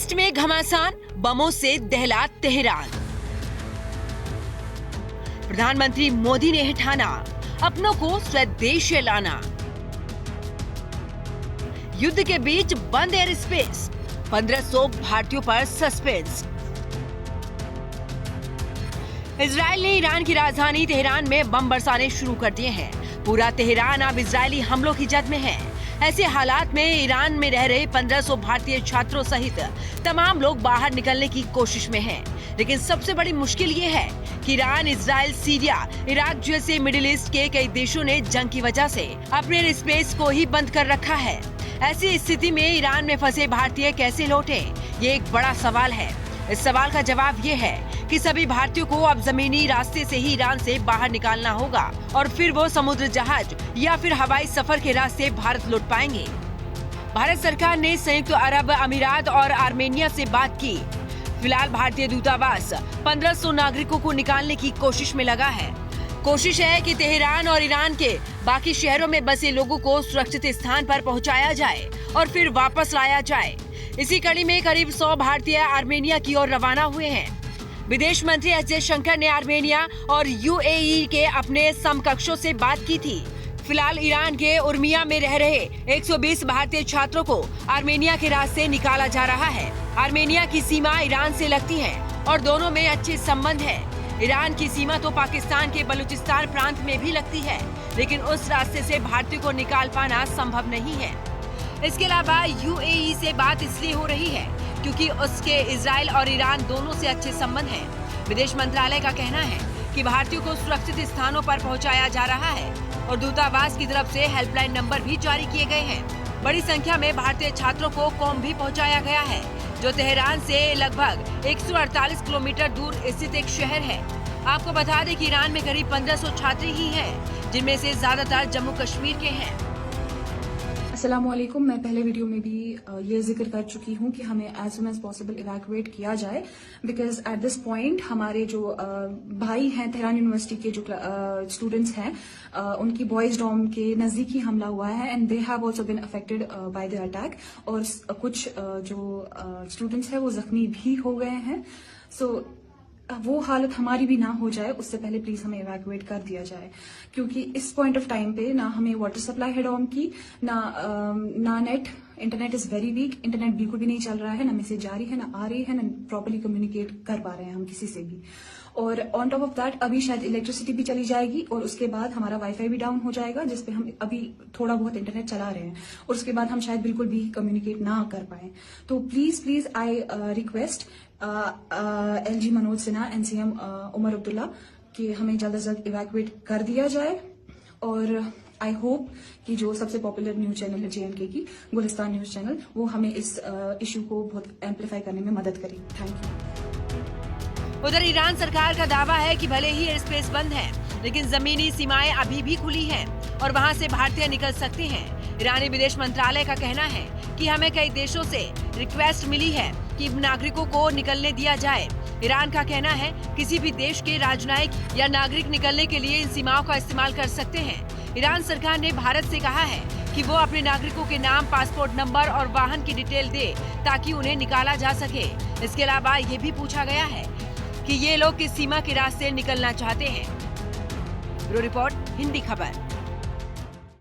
East में घमासान, बमों से दहला तेहरान। प्रधानमंत्री मोदी ने ठाना अपनों को स्वदेश लाना। युद्ध के बीच बंद एयर स्पेस, 1500 भारतीयों पर सस्पेंस। इजराइल ने ईरान की राजधानी तेहरान में बम बरसाने शुरू कर दिए हैं। पूरा तेहरान अब इजरायली हमलों की जद में है। ऐसे हालात में ईरान में रह रहे 1500 भारतीय छात्रों सहित तमाम लोग बाहर निकलने की कोशिश में हैं। लेकिन सबसे बड़ी मुश्किल ये है कि ईरान, इजराइल, सीरिया, इराक जैसे मिडिल ईस्ट के कई देशों ने जंग की वजह से अपने एयर स्पेस को ही बंद कर रखा है। ऐसी स्थिति में ईरान में फंसे भारतीय कैसे लौटे, ये एक बड़ा सवाल है। इस सवाल का जवाब ये है कि सभी भारतीयों को अब जमीनी रास्ते से ही ईरान से बाहर निकालना होगा और फिर वो समुद्र जहाज या फिर हवाई सफर के रास्ते भारत लौट पाएंगे। भारत सरकार ने संयुक्त अरब अमीरात और आर्मेनिया से बात की। फिलहाल भारतीय दूतावास 1500 नागरिकों को निकालने की कोशिश में लगा है। कोशिश है कि तेहरान और ईरान के बाकी शहरों में बसे लोगों को सुरक्षित स्थान पर पहुंचाया जाए और फिर वापस लाया जाए। इसी कड़ी में करीब 100 भारतीय आर्मेनिया की ओर रवाना हुए हैं। विदेश मंत्री एस जयशंकर ने आर्मेनिया और यूएई के अपने समकक्षों से बात की थी। फिलहाल ईरान के उर्मिया में रह रहे 120 भारतीय छात्रों को आर्मेनिया के रास्ते निकाला जा रहा है। आर्मेनिया की सीमा ईरान से लगती है और दोनों में अच्छे संबंध है। ईरान की सीमा तो पाकिस्तान के बलूचिस्तान प्रांत में भी लगती है, लेकिन उस रास्ते से भारतीयों को निकाल पाना संभव नहीं है। इसके अलावा यूएई से बात इसलिए हो रही है क्योंकि उसके इजराइल और ईरान दोनों से अच्छे संबंध हैं। विदेश मंत्रालय का कहना है कि भारतीयों को सुरक्षित स्थानों पर पहुंचाया जा रहा है और दूतावास की तरफ से हेल्पलाइन नंबर भी जारी किए गए हैं। बड़ी संख्या में भारतीय छात्रों को कौम भी पहुंचाया गया है, जो तेहरान से लगभग 148 किलोमीटर दूर स्थित एक शहर है। आपको बता दें कि ईरान में करीब 1500 छात्र ही हैं, जिनमें से ज्यादातर जम्मू कश्मीर के हैं। अस्सलामुअलैकुम। मैं पहले वीडियो में भी ये जिक्र कर चुकी हूँ कि हमें as soon as possible evacuate किया जाए, बिकॉज एट दिस पॉइंट हमारे जो भाई हैं तेहरान यूनिवर्सिटी के जो स्टूडेंट्स हैं, उनकी बॉयज डॉम के नजदीक ही हमला हुआ है and they have also been affected by the attack. और कुछ जो स्टूडेंट्स हैं वो जख्मी भी हो गए हैं। सो वो हालत हमारी भी ना हो जाए, उससे पहले प्लीज हमें इवैक्यूएट कर दिया जाए, क्योंकि इस पॉइंट ऑफ टाइम पे ना हमें वाटर सप्लाई है डॉम की, ना net, internet is very weak. Internet बिल्कुल भी नहीं चल रहा है, ना मैसेज जा रही है, ना आ रही है, ना प्रॉपर्ली कम्युनिकेट कर पा रहे हैं हम किसी से भी। और ऑन टॉप ऑफ दैट अभी शायद इलेक्ट्रिसिटी भी चली जाएगी और उसके बाद हमारा वाईफाई भी डाउन हो जाएगा, जिसपे हम अभी थोड़ा बहुत इंटरनेट चला रहे हैं और उसके बाद हम शायद बिल्कुल भी कम्युनिकेट ना कर पाए। तो please I request LG Manoj Sinha, and CM Omar Abdullah, कि हमें जल्द से जल्द इवैक्यूएट कर दिया जाए। और आई होप कि जो सबसे पॉपुलर न्यूज चैनल है जेएनके की, गुलिस्तान न्यूज चैनल, वो हमें इस इशू को बहुत एम्पलीफाई करने में मदद करे। Thank you. उधर ईरान सरकार का दावा है कि भले ही एयर स्पेस बंद है, लेकिन जमीनी सीमाएं अभी भी खुली हैं और वहां से भारतीय निकल सकते हैं। ईरानी विदेश मंत्रालय का कहना है कि हमें कई देशों से रिक्वेस्ट मिली है कि नागरिकों को निकलने दिया जाए। ईरान का कहना है किसी भी देश के राजनयिक या नागरिक निकलने के लिए इन सीमाओं का इस्तेमाल कर सकते हैं। ईरान सरकार ने भारत से कहा है कि वो अपने नागरिकों के नाम, पासपोर्ट नंबर और वाहन की डिटेल दे ताकि उन्हें निकाला जा सके। इसके अलावा ये भी पूछा गया है कि ये लोग किस सीमा के रास्ते निकलना चाहते हैं। ब्यूरो रिपोर्ट, हिंदी खबर।